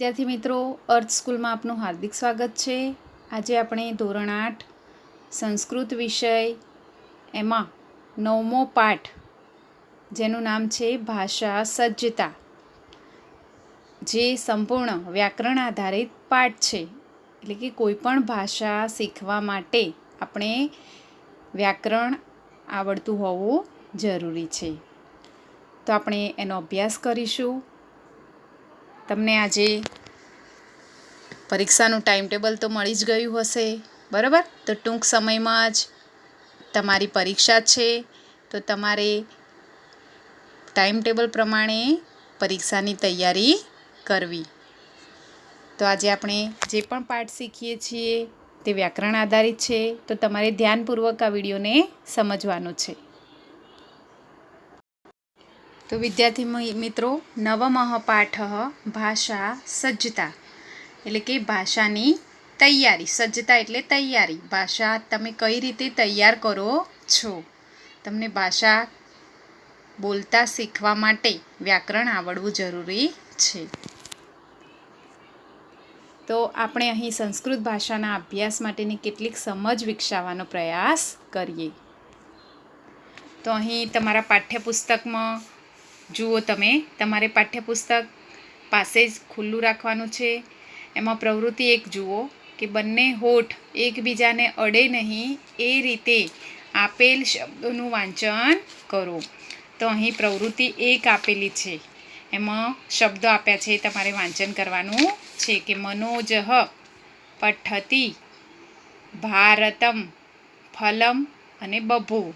વિદ્યાર્થી મિત્રો, અર્થ સ્કૂલમાં આપનું હાર્દિક સ્વાગત છે. આજે આપણે ધોરણ 8 સંસ્કૃત વિષય એમાં 9મો પાઠ જેનું નામ છે ભાષા સજ્જતા, જે સંપૂર્ણ વ્યાકરણ આધારિત પાઠ છે. એટલે કે કોઈ પણ ભાષા શીખવા માટે આપણે વ્યાકરણ આવડતું હોવું જરૂરી છે. તો આપણે એનો અભ્યાસ કરીશું. તમને આજે પરીક્ષાનું ટાઈમ ટેબલ તો મળી જ ગયું હશે, બરાબર? તો ટૂંક સમયમાં જ તમારી પરીક્ષા છે, તો તમારે ટાઈમ ટેબલ પ્રમાણે પરીક્ષાની તૈયારી કરવી. તો આજે આપણે જે પણ પાઠ શીખીએ છીએ તે વ્યાકરણ આધારિત છે, તો તમારે ધ્યાનપૂર્વક આ વિડીયોને સમજવાનો છે. તો વિદ્યાર્થી મિત્રો, નવમઃ પાઠ ભાષા સજ્જતા, એટલે કે ભાષાની તૈયારી. સજ્જતા એટલે તૈયારી. ભાષા તમે કઈ રીતે તૈયાર કરો છો. તમને ભાષા બોલતા શીખવા માટે વ્યાકરણ આવડવું જરૂરી છે. તો આપણે અહીં સંસ્કૃત ભાષાના અભ્યાસ માટેની કેટલીક સમજ વિકસાવવાનો પ્રયાસ કરીએ. તો અહીં તમારા પાઠ્યપુસ્તકમાં જુઓ, તમે તમારે પાઠ્યપુસ્તક પાસે જ ખુલ્લું રાખવાનું છે. એમાં પ્રવૃત્તિ 1 જુઓ કે બંને હોઠ એકબીજાને અડે નહીં એ રીતે આપેલ શબ્દોનું વાંચન કરો. તો અહીં પ્રવૃત્તિ 1 આપેલી છે, એમાં શબ્દો આપ્યા છે, તમારે વાંચન કરવાનું છે કે મનોજઃ પઠ્ઠતિ ભારતમ ફલમ અને બભૂ.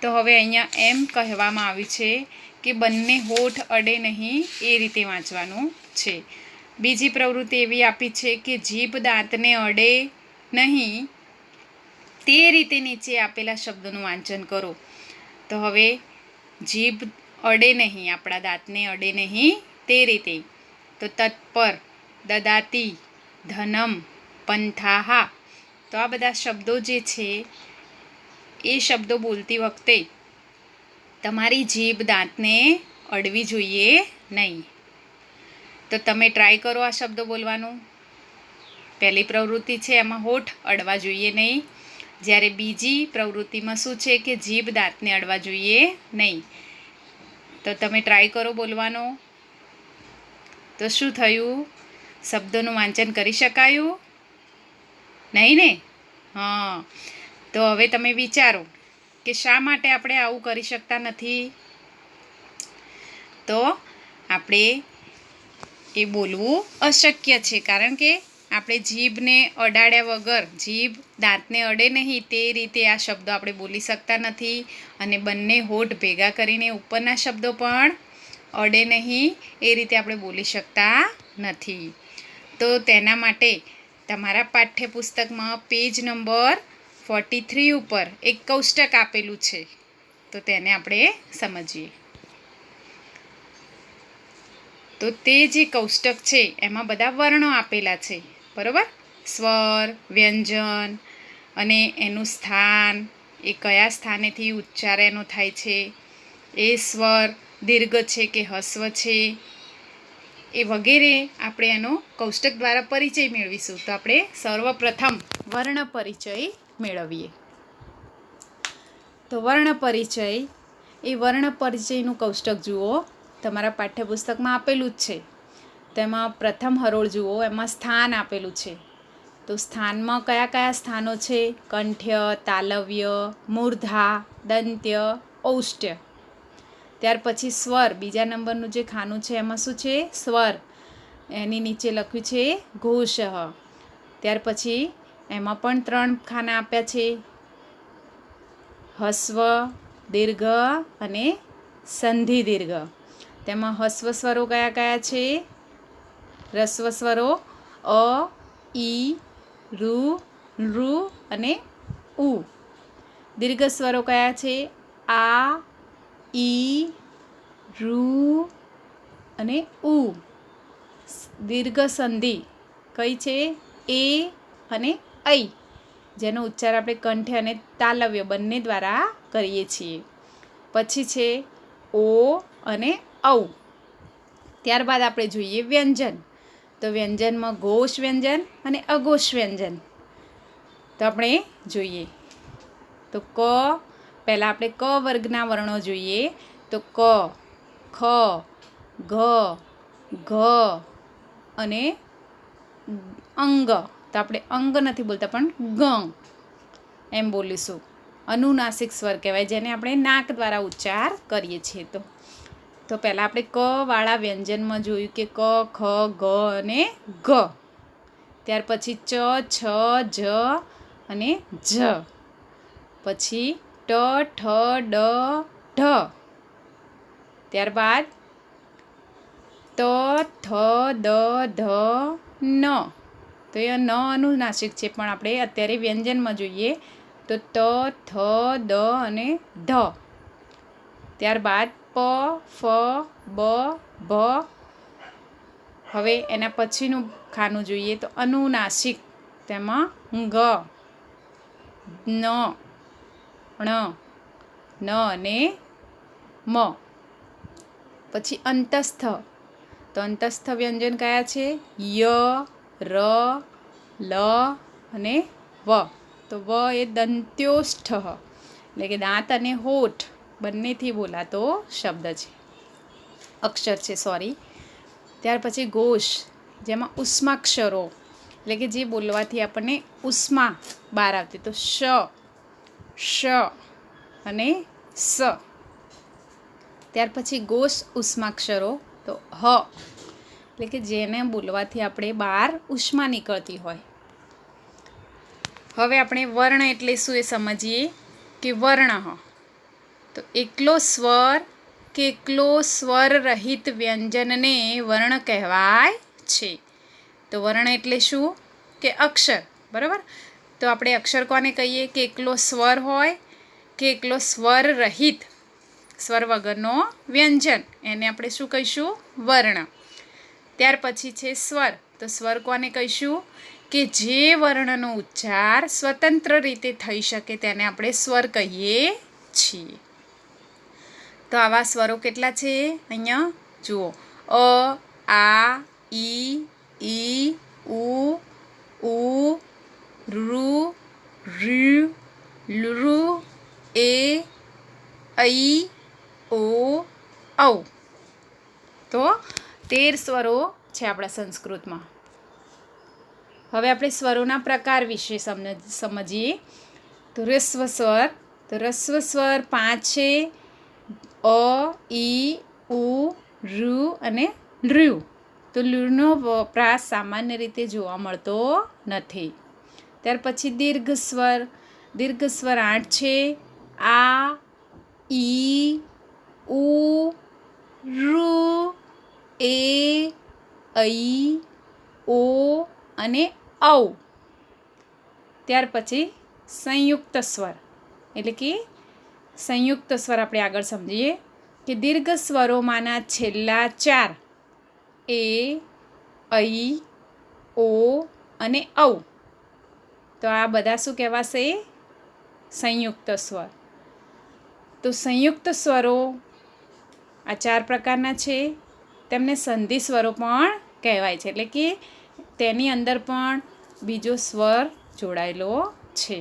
તો હવે અહીંયા એમ કહેવામાં આવ્યું છે કે બંને હોઠ અડે નહીં એ રીતે વાંચવાનું છે. બીજી પ્રવૃત્તિ એવી આપી છે કે જીભ દાંતને અડે નહીં તે રીતે નીચે આપેલા શબ્દોનું વાંચન કરો. તો હવે જીભ અડે નહીં, આપણા દાંતને અડે નહીં તે રીતે. તો તત્પર, દદાતી, ધનમ, પંથાહા. તો આ બધા શબ્દો જે છે એ શબ્દો બોલતી વખતે તમારી જીભ દાંતને અડવી જોઈએ નહીં. તો તમે ટ્રાય કરો આ શબ્દો બોલવાનું. પહેલી પ્રવૃત્તિ છે એમાં હોઠ અડવા જોઈએ નહીં, જ્યારે બીજી પ્રવૃત્તિમાં શું છે કે જીભ દાંતને અડવા જોઈએ નહીં. તો તમે ટ્રાય કરો બોલવાનો. તો શું થયું? શબ્દોનું વાંચન કરી શકાયું નહીં ને? હા. તો હવે તમે વિચારો કે શા માટે આપણે આવું કરી શકતા નથી. તો આપણે એ બોલવું અશક્ય છે, કારણ કે આપણે જીભને અડાડ્યા વગર, જીભ દાંતને અડે નહીં તે રીતે આ શબ્દો આપણે બોલી શકતા નથી. અને બંને હોઠ ભેગા કરીને ઉપરના શબ્દો પણ અડે નહીં એ રીતે આપણે બોલી શકતા નથી. તો તેના માટે તમારા પાઠ્યપુસ્તકમાં પેજ નંબર 43 ઉપર એક કોષ્ટક આપેલું છે, તો તેને આપણે સમજીએ. તો તે જે કોષ્ટક છે એમાં બધા વર્ણો આપેલા છે, બરાબર? સ્વર, વ્યંજન અને એનું સ્થાન, એ કયા સ્થાનેથી ઉચ્ચાર એનો થાય છે, એ સ્વર દીર્ઘ છે કે હસ્વ છે, એ વગેરે આપણે એનો કોષ્ટક દ્વારા પરિચય મેળવીશું. તો આપણે સર્વપ્રથમ વર્ણ પરિચય મેળવીએ. તો વર્ણ પરિચય, એ વર્ણ પરિચયનું કોષ્ટક જુઓ, તમારા પાઠ્યપુસ્તકમાં આપેલું જ છે. તેમાં પ્રથમ હરોળ જુઓ, એમાં સ્થાન આપેલું છે. તો સ્થાનમાં કયા કયા સ્થાનો છે? કંઠ્ય, તાલવ્ય, મૂર્ધા, દંત્ય, ઔષ્ઠ્ય. ત્યાર પછી સ્વર, બીજા નંબરનું જે ખાનું છે એમાં શું છે? સ્વર. એની નીચે લખ્યું છે ઘોષ. ત્યાર પછી એમાં પણ 3 ખાના આપ્યા છે, હસ્વ, દીર્ઘ અને સંધિ દીર્ઘ. તેમાં હસ્વ સ્વરો કયા કયા છે? રસ્વ સ્વરો અ, ઈ, ઋ, નૃ અને ઉ. દીર્ઘ સ્વરો કયા છે? આ, ઈ, ઋ અને ઉ. દીર્ઘ સંધિ કઈ છે? એ અને ઐ, જેનો ઉચ્ચાર આપણે કંઠ અને તાલવ્ય બંને દ્વારા કરીએ છીએ. પછી છે ઓ અને ઔ. ત્યારબાદ આપણે જોઈએ વ્યંજન. તો વ્યંજનમાં ઘોષ વ્યંજન અને અઘોષ વ્યંજન. તો આપણે જોઈએ. તો ક પહેલાં આપણે ક વર્ગના વર્ણો જોઈએ. તો ક, ખ, ઘ, ઘ અને અંગ. તો આપણે અંગ નથી બોલતા પણ ગ એમ બોલીશું. અનુનાસિક સ્વર કહેવાય, જેને આપણે નાક દ્વારા ઉચ્ચાર કરીએ છીએ. તો પહેલાં આપણે ક વાળા વ્યંજનમાં જોયું કે ક, ખ, ગ અને ઘ. ત્યાર પછી ચ, છ, જ અને જ. પછી ટ, ઠ, ડ, ઢ. ત્યારબાદ ત, થ, દ, ધ, ન. તો એ ન અનુનાસિક છે, પણ આપણે અત્યારે વ્યંજનમાં જોઈએ. તો ત, થ, દ અને ધ. ત્યારબાદ પ, ફ, બ, ભ. હવે એના પછીનું ખાનું જોઈએ તો અનુનાસિક. તેમાં ગ, ન, ણ, ન અને મ. પછી અંતસ્થ. તો અંતસ્થ વ્યંજન કયા છે? ય, ર, લ અને વ. તો વ એ દંત્યોષ્ઠ, એટલે કે દાંત અને હોઠ બંનેથી બોલાતો શબ્દ છે, અક્ષર છે, સોરી. ત્યાર પછી ઘોષ, જેમાં ઉષ્માક્ષરો, એટલે કે જે બોલવાથી આપણને ઉષ્મા બહાર આવતી. તો શ, શ અને સ. ત્યાર પછી ઘોષ ઉષ્માક્ષરો. તો હ, એટલે કે જેને બોલવાથી આપણે બહાર ઉષ્મા નીકળતી હોય. હવે આપણે વર્ણ એટલે શું એ સમજીએ કે વર્ણ. તો એકલો સ્વર કે એકલો સ્વર રહિત વ્યંજનને વર્ણ કહેવાય છે. તો વર્ણ એટલે શું? કે અક્ષર, બરાબર. તો આપણે અક્ષર કોને કહીએ? કે એકલો સ્વર હોય કે એકલો સ્વર રહિત, સ્વર વગરનો વ્યંજન, એને આપણે શું કહીશું? વર્ણ. ત્યાર પછી છે સ્વર. તો સ્વર કોને કહીશું? કે જે વર્ણનો ઉચ્ચાર સ્વતંત્ર રીતે થઈ શકે તેને આપણે સ્વર કહીએ છીએ. તો આવા સ્વરો કેટલા છે? અહીંયા જુઓ. અ, આ, ઈ, ઉ, ઋ, ઋ, લૃ, એ, ઐ, ઓ, ઔ. તો 13 સ્વરો છે આપણા સંસ્કૃતમાં. હવે આપણે સ્વરોના પ્રકાર વિશે સમજીએ. તો રસ્વ સ્વર. તો રસ્વ સ્વર 5 છે. અ, ઈ, ઉ, ઋ અને લૃ. તો લૃનો વપરાશ સામાન્ય રીતે જોવા મળતો નથી. ત્યાર પછી દીર્ઘ સ્વર. દીર્ઘ સ્વર 8 છે. આ, ઈ, ઉ, ઋ, એ, ઐ, ઓ અને ઔ. ત્યાર પછી સંયુક્ત સ્વર, એટલે કે સંયુક્ત સ્વર આપણે આગળ સમજીએ કે દીર્ઘ સ્વરોમાંના છેલ્લા 4 એ, ઐ, ઓ અને ઔ. તો આ બધા શું કહેવાશે? સંયુક્ત સ્વર. તો સંયુક્ત સ્વરો આ 4 પ્રકારના છે. તેમને સંધિ સ્વરો પણ કહેવાય છે, એટલે કે તેની અંદર પણ બીજો સ્વર જોડાયેલો છે.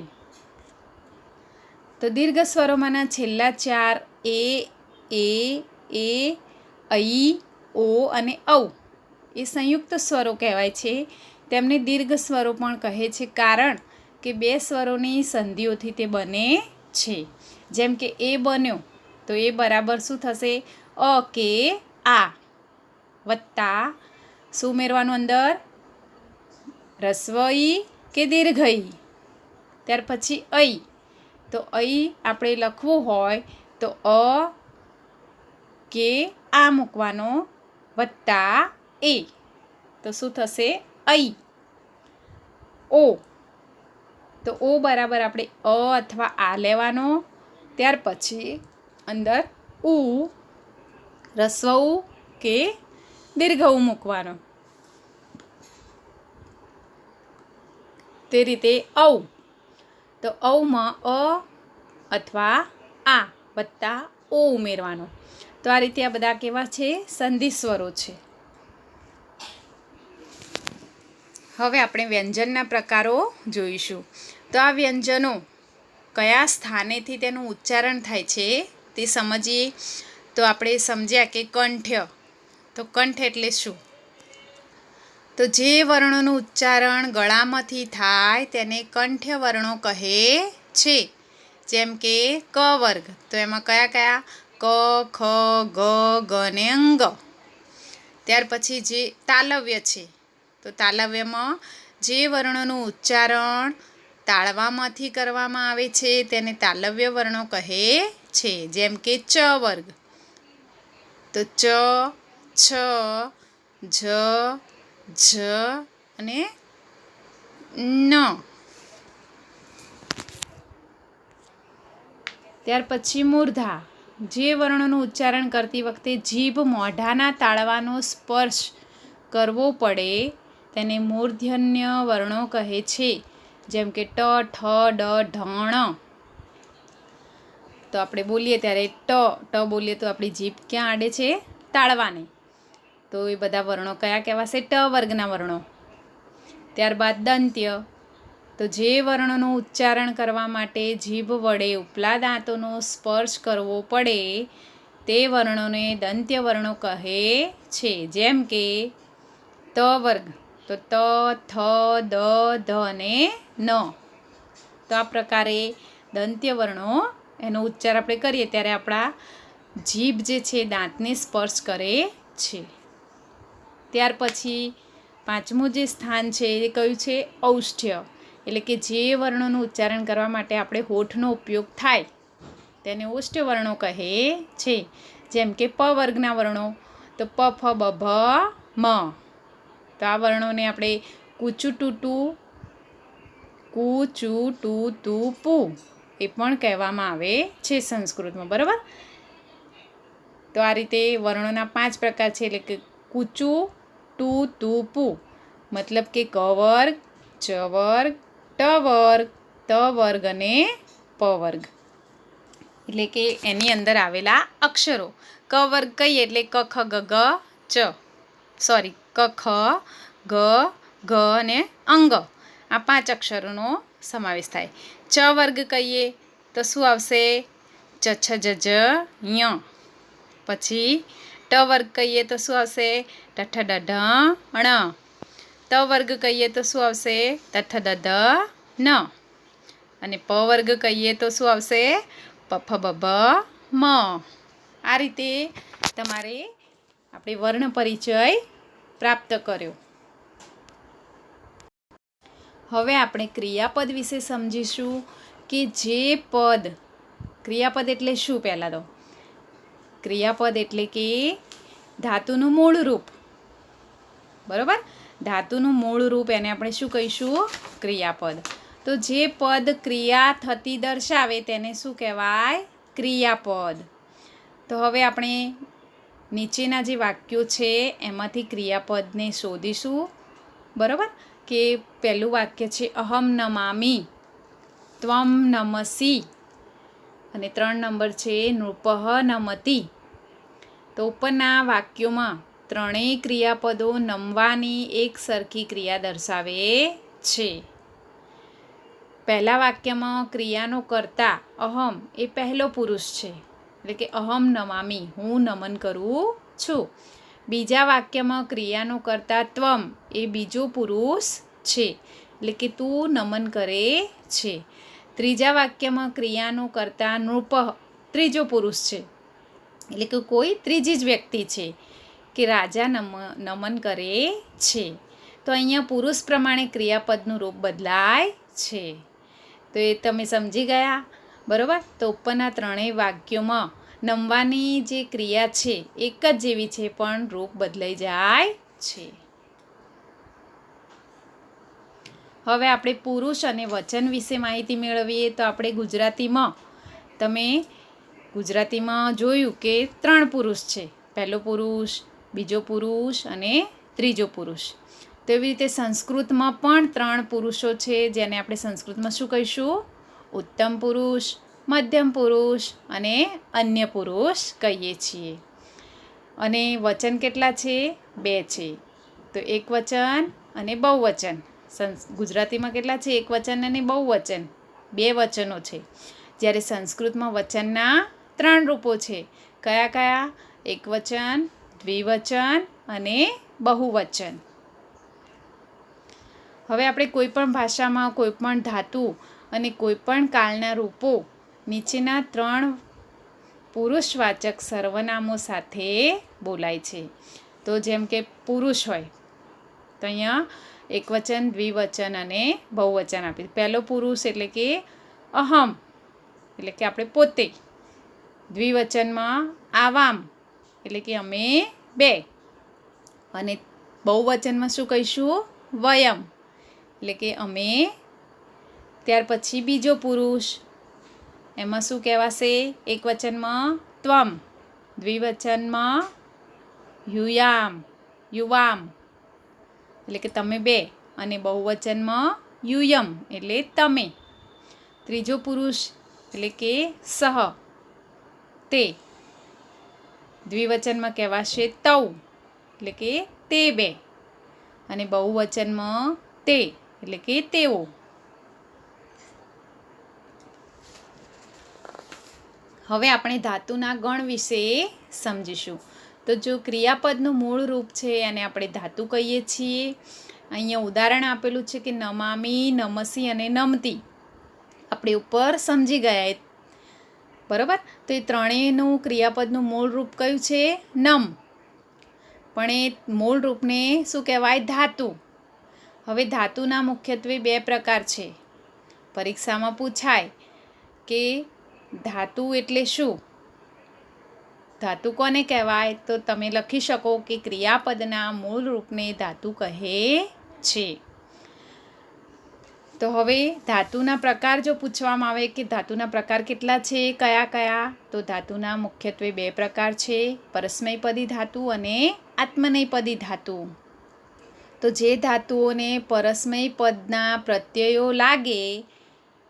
તો દીર્ઘ સ્વરોમાંના છેલ્લા 4 એ, ઐ, ઓ અને ઔ એ સંયુક્ત સ્વરો કહેવાય છે. તેમને દીર્ઘ સ્વરો પણ કહે છે, કારણ કે 2 સ્વરોની સંધિઓથી તે બને છે. જેમ કે એ બન્યો, તો એ બરાબર શું થશે? અ કે આ વત્તા શું ઉમેરવાનું અંદર? રસ્વ ઈ કે દીર્ઘ ઈ. ત્યાર પછી ઐ. તો ઐ આપણે લખવું હોય તો અ કે આ મૂકવાનો વત્તા એ. તો શું થશે? ઐ. ઓ. તો ઓ બરાબર આપણે અ અથવા આ લેવાનો. ત્યાર પછી અંદર ઉ, રસ્વ ઉ કે દીર્ઘ ઉ મૂકવાનો. તે રીતે ઔ. તો ઔમાં અ અથવા આ વત્તા ઓ ઉમેરવાનો. તો આ રીતે આ બધા કેવા છે? સંધિ સ્વરો છે. હવે આપણે વ્યંજનના પ્રકારો જોઈશું. તો આ વ્યંજનો કયા સ્થાનેથી તેનું ઉચ્ચારણ થાય છે તે સમજીએ. તો આપણે સમજ્યા કે કંઠ્ય. તો કંઠ એટલે શું? તો જે વર્ણોનું ઉચ્ચારણ ગળામાંથી થાય તેને કંઠ્ય વર્ણો કહે છે. જેમ કે ક વર્ગ. તો એમાં કયા કયા? ક, ખ, ગ, ગ ને અંગ. ત્યાર પછી જે તાલવ્ય છે. તો તાલવ્યમાં જે વર્ણોનું ઉચ્ચારણ તાળવામાંથી કરવામાં આવે છે તેને તાલવ્ય વર્ણો કહે છે. જેમ કે ચ વર્ગ. તો ચ, છ, જ, જ અને ન. ત્યાર પછી મૂર્ધા. જે વર્ણોનું ઉચ્ચારણ કરતી વખતે જીભ મોઢાના તાળવાનો સ્પર્શ કરવો પડે તેને મૂર્ધન્ય વર્ણો કહે છે. જેમ કે ટ, ઠ, ડ, ઢ, ણ. તો આપણે બોલીએ ત્યારે ટ બોલીએ તો આપણી જીભ ક્યાં આડે છે? તાળવાને. તો એ બધા વર્ણો કયા કહેવાશે? ટ વર્ગના વર્ણો. ત્યારબાદ દંત્ય. તો જે વર્ણોનું ઉચ્ચારણ કરવા માટે જીભ વડે ઉપલા દાંતોનો સ્પર્શ કરવો પડે તે વર્ણોને દંત્ય વર્ણો કહે છે. જેમ કે ત વર્ગ. તો ત, થ, દ, ધ અને ન. તો આ પ્રકારે દંત્ય વર્ણો એનો ઉચ્ચાર આપણે કરીએ ત્યારે આપણા જીભ જે છે દાંતને સ્પર્શ કરે છે. ત્યાર પછી પાંચમું જે સ્થાન છે એ કયું છે? ઔષ્ઠ્ય. એટલે કે જે વર્ણોનું ઉચ્ચારણ કરવા માટે આપણે હોઠનો ઉપયોગ થાય તેને ઔષ્ઠ્ય વર્ણો કહે છે. જેમ કે પ વર્ગના વર્ણો. તો પ, ફ, બ, ભ, મ. તો આ વર્ણોને આપણે કૂચું ટૂટું, કૂચું ટૂ પુ એ પણ કહેવામાં આવે છે સંસ્કૃતમાં. બરાબર. તો આ રીતે વર્ણોના 5 પ્રકાર છે. એટલે કે કૂચું, ટૂ પુ મતલબ કે ક વર્ગ, ચ વર્ગ, ટ વર્ગ, ત વર્ગ અને પ વર્ગ. એટલે કે એની અંદર આવેલા અક્ષરો. ક વર્ગ કહીએ એટલે ક, ખ, ગ, ગ, ચ. સોરી, ક, ખ, ગ, ઘ અને અંગ. આ 5 અક્ષરોનો સમાવેશ થાય. ચ વર્ગ કહીએ તો શું આવશે? ચ, છ, જ, જ, ય. પછી ટ વર્ગ કહીએ તો શું આવશે? ટ, ઠ, ડ, ઢ, ણ. ત વર્ગ કહીએ તો શું આવશે? ત, થ, દ, ધ, ન. અને પ વર્ગ કહીએ તો શું આવશે? પ, ફ, બ, ભ, મ. આ રીતે તમારે આપણે વર્ણ પરિચય પ્રાપ્ત કર્યો. હવે આપણે ક્રિયાપદ વિશે સમજીશું કે જે પદ. ક્રિયાપદ એટલે શું? પહેલાં તો ક્રિયાપદ એટલે કે ધાતુનું મૂળ રૂપ. બરાબર. ધાતુનું મૂળ રૂપ એને આપણે શું કહીશું? ક્રિયાપદ. તો જે પદ ક્રિયા થતી દર્શાવે તેને શું કહેવાય? ક્રિયાપદ. તો હવે આપણે નીચેના જે વાક્યો છે એમાંથી ક્રિયાપદને શોધીશું. બરાબર. કે પહેલું વાક્ય છે અહમ નમામિ, ત્વમ નમસી અને 3 નંબર છે નૃપઃ નમતિ. તો ઉપરના વાક્યોમાં ત્રણેય ક્રિયાપદો નમવાની એક સરખી ક્રિયા દર્શાવે છે. પહેલા વાક્યમાં ક્રિયાનો કર્તા અહમ એ પહેલો પુરુષ છે. એટલે કે અહમ નમામિ, હું નમન કરું છું. બીજા વાક્યમાં ક્રિયાનો કર્તા ત્વમ એ બીજો પુરુષ છે. એટલે કે તું નમન કરે છે. ત્રીજા વાક્યમાં ક્રિયાનો કર્તા નૃપઃ ત્રીજો પુરુષ છે. એટલે કે કોઈ ત્રીજી જ વ્યક્તિ છે કે રાજા નમન કરે છે. તો અહીંયા પુરુષ પ્રમાણે ક્રિયાપદનું રૂપ બદલાય છે. તો એ તમે સમજી ગયા. બરાબર. તો ઉપરના ત્રણેય વાક્યોમાં નમવાની જે ક્રિયા છે એક જ જેવી છે પણ રૂપ બદલાઈ જાય છે. હવે આપણે પુરુષ અને વચન વિશે માહિતી મેળવીએ. તો આપણે ગુજરાતીમાં જોયું કે 3 પુરુષ છે. પહેલો પુરુષ, બીજો પુરુષ અને ત્રીજો પુરુષ. તો એવી રીતે સંસ્કૃતમાં પણ 3 પુરુષો છે જેને આપણે સંસ્કૃતમાં શું કહીશું? ઉત્તમ પુરુષ, મધ્યમ પુરુષ અને અન્ય પુરુષ કહીએ છીએ. અને વચન કેટલા છે? 2 છે. તો એક વચન અને બહુવચન. ગુજરાતીમાં કેટલા છે? એકવચન અને બહુવચન, 2 વચનો છે. જ્યારે સંસ્કૃતમાં વચનના 3 રૂપો છે. કયા કયા? એકવચન, દ્વિવચન અને બહુવચન. હવે આપણે કોઈ પણ ભાષામાં કોઈ પણ ધાતુ અને કોઈ પણ કાળના રૂપો નીચેના 3 પુરુષવાચક સર્વનામો સાથે બોલાય છે. તો જેમ કે પુરુષ હોય તો અહીંયા એકવચન, દ્વિવચન અને બહુવચન આપીએ. પહેલો પુરુષ એટલે કે અહમ, એટલે કે આપણે પોતે. દ્વિવચનમાં આવામ, એટલે કે અમે 2. અને બહુવચનમાં શું કહીશું? વયમ, એટલે કે અમે. ત્યાર પછી બીજો પુરુષ, એમાં શું કહેવાશે? એકવચનમાં ત્વમ, દ્વિવચનમાં યુયામ, યુવામ, એટલે કે તમે 2. અને બહુવચનમાં યુયમ, એટલે તમે. ત્રીજો પુરુષ એટલે કે સહ, તે. દ્વિવચનમાં કહેવાશે તૌ, એટલે કે તે 2. અને બહુવચનમાં તે, એટલે કે તેઓ. હવે આપણે ધાતુના ગણ વિશે સમજીશું. તો જો ક્રિયાપદનું મૂળ રૂપ છે અને આપણે ધાતુ કહીએ છીએ. અહીંયા ઉદાહરણ આપેલું છે કે નમામી, નમસી અને નમતી. આપણે ઉપર સમજી ગયા, બરાબર. તો એ ત્રણેયનું ક્રિયાપદનું મૂળ રૂપ કયું છે? નમ. પણ એ મૂળ રૂપને શું કહેવાય? ધાતુ. હવે ધાતુના મુખ્યત્વે 2 પ્રકાર છે. પરીક્ષામાં પૂછાય કે ધાતુ એટલે શું? ધાતુ કોને કહેવાય? તો તમે લખી શકો કે ક્રિયાપદના મૂળ રૂપને ધાતુ કહે છે. તો હવે ધાતુના પ્રકાર જો પૂછવામાં આવે કે ધાતુના પ્રકાર કેટલા છે, કયા કયા? તો ધાતુના મુખ્યત્વે 2 પ્રકાર છે. પરસ્મયપદી ધાતુ અને આત્મનેયપદી ધાતુ. તો જે ધાતુઓને પરસ્મય પદના પ્રત્યયો લાગે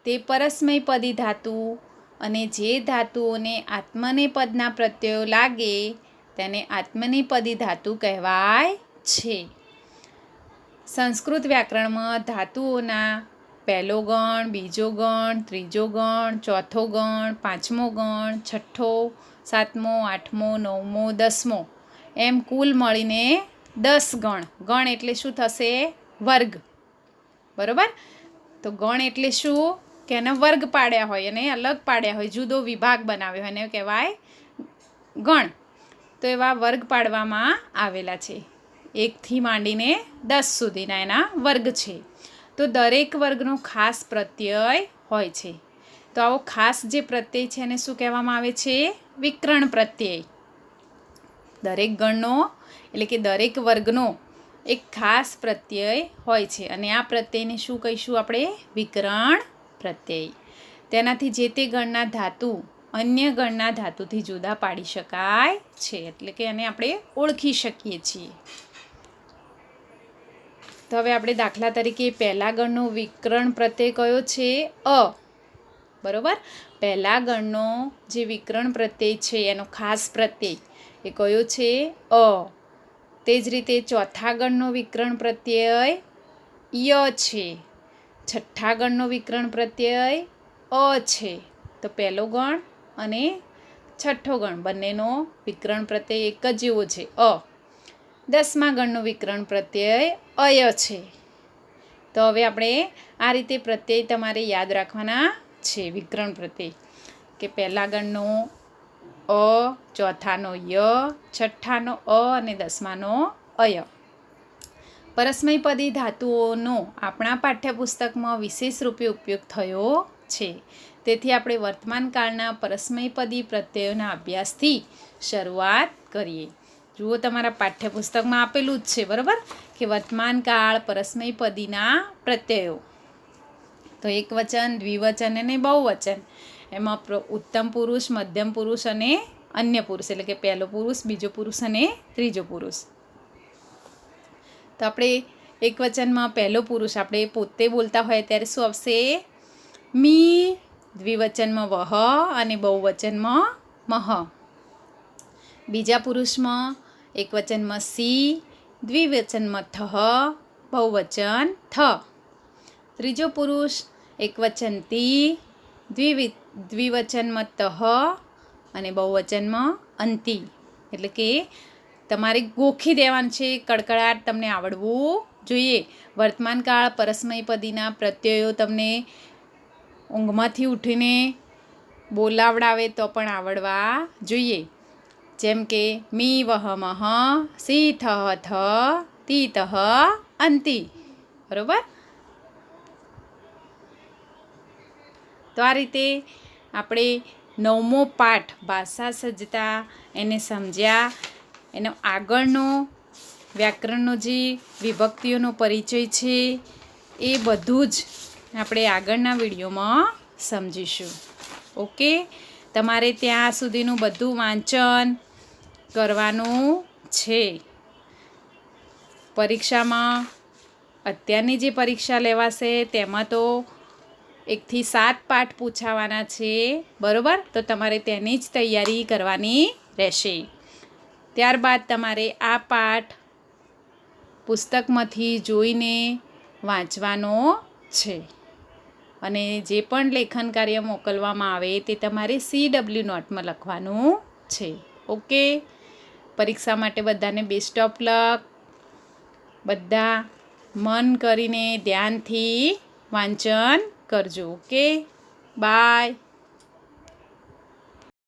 તે પરસ્મયપદી ધાતુ, અને જે ધાતુઓને આત્મનેપદના પ્રત્યયો લાગે તેને આત્મનેપદી ધાતુ કહેવાય છે. સંસ્કૃત વ્યાકરણમાં ધાતુઓના પહેલો ગણ, બીજો ગણ, ત્રીજો ગણ, ચોથો ગણ, પાંચમો ગણ, છઠ્ઠો, સાતમો, આઠમો, નવમો, 10મો એમ કુલ મળીને 10 ગણ. ગણ એટલે શું થશે? વર્ગ, બરાબર. તો ગણ એટલે શું? કે એને વર્ગ પાડ્યા હોય અને અલગ પાડ્યા હોય, જુદો વિભાગ બનાવ્યો હોય, એને કહેવાય ગણ. તો એવા વર્ગ પાડવામાં આવેલા છે. 1થી માંડીને 10 સુધીના એના વર્ગ છે. તો દરેક વર્ગનો ખાસ પ્રત્યય હોય છે. તો આવો ખાસ જે પ્રત્યય છે એને શું કહેવામાં આવે છે? વિકર્ણ પ્રત્યય. દરેક ગણનો એટલે કે દરેક વર્ગનો એક ખાસ પ્રત્યય હોય છે અને આ પ્રત્યયને શું કહીશું આપણે? વિકર્ણ પ્રત્યય. તેનાથી જે તે ગણના ધાતુ અન્ય ગણના ધાતુથી જુદા પાડી શકાય છે, એટલે કે એને આપણે ઓળખી શકીએ છીએ. તો હવે આપણે દાખલા તરીકે પહેલા ગણનો વિકર્ણ પ્રત્યય કયો છે? અ, બરોબર. પહેલા ગણનો જે વિકર્ણ પ્રત્યય છે એનો ખાસ પ્રત્યય એ કયો છે? અ. તે જ રીતે ચોથા ગણનો વિકર્ણ પ્રત્યય ય છે. છઠ્ઠા ગણનો વિકર્ણ પ્રત્યય અ છે. તો પહેલો ગણ અને છઠ્ઠો ગણ બંનેનો વિકર્ણ પ્રત્યય એક જ જેવો છે, અ. 10મા ગણનો વિકર્ણ પ્રત્યય અય છે. તો હવે આપણે આ રીતે પ્રત્યય તમારે યાદ રાખવાના છે. વિકર્ણ પ્રત્યય કે પહેલા ગણનો અ, ચોથાનો ય, છઠ્ઠાનો અ અને 10માનો અય. પરસ્મયપદી ધાતુઓનો આપણા પાઠ્યપુસ્તકમાં વિશેષ રૂપે ઉપયોગ થયો છે. તેથી આપણે વર્તમાન કાળના પરસ્મયપદી પ્રત્યયોના અભ્યાસથી શરૂઆત કરીએ. જુઓ, તમારા પાઠ્યપુસ્તકમાં આપેલું જ છે, બરાબર, કે વર્તમાન કાળ પરસ્મયપદીના પ્રત્યયો. તો એકવચન, દ્વિવચન અને બહુવચન એમાં ઉત્તમ પુરુષ, મધ્યમ પુરુષ અને અન્ય પુરુષ, એટલે કે પહેલો પુરુષ, બીજો પુરુષ અને ત્રીજો પુરુષ. તો આપણે એકવચનમાં પહેલો પુરુષ આપણે પોતે બોલતા હોય ત્યારે શું આવશે? મી. દ્વિવચનમાં વહ અને બહુવચનમાં મહ. બીજા પુરુષમાં એકવચનમાં સી, દ્વિવચનમાં થહ, બહુવચન થ. ત્રીજો પુરુષ એકવચન તી, દ્વિવચનમાં તહ અને બહુવચનમાં અંતિ. એટલે કે તમારે ગોખી દેવાનું છે, કડકડાટ તમને આવડવું જોઈએ. વર્તમાનકાળ પરસ્મયપદીના પ્રત્યયો તમને ઊંઘમાંથી ઉઠીને બોલાવડાવે તો પણ આવડવા જોઈએ. જેમ કે મી વહ મહ, સી થહ થ, તી તહ અંતિ. બરોબર. તો આ રીતે આપણે 9મો પાઠ ભાષા સજ્જતા એને સમજ્યા. એનો આગળનો વ્યાકરણનો જે વિભક્તિઓનો પરિચય છે એ બધું જ આપણે આગળના વિડીયોમાં સમજીશું. ઓકે. તમારે ત્યાં સુધીનું બધું વાંચન કરવાનું છે. પરીક્ષામાં અત્યારની જે પરીક્ષા લેવાશે તેમાં તો 1 થી 7 પાઠ પૂછાવાના છે. બરાબર. તો તમારે તેની જ તૈયારી કરવાની રહેશે. ત્યારબાદ તમારે આ પાઠ પુસ્તકમાંથી જોઈને વાંચવાનો છે. અને જે પણ લેખન કાર્ય મોકલવામાં આવે તે તમારે CW નોટમાં લખવાનું છે. ઓકે. પરીક્ષા માટે બધાને બેસ્ટ ઓફ લક. બધા મન કરીને ધ્યાનથી વાંચન કરજો. ઓકે. બાય.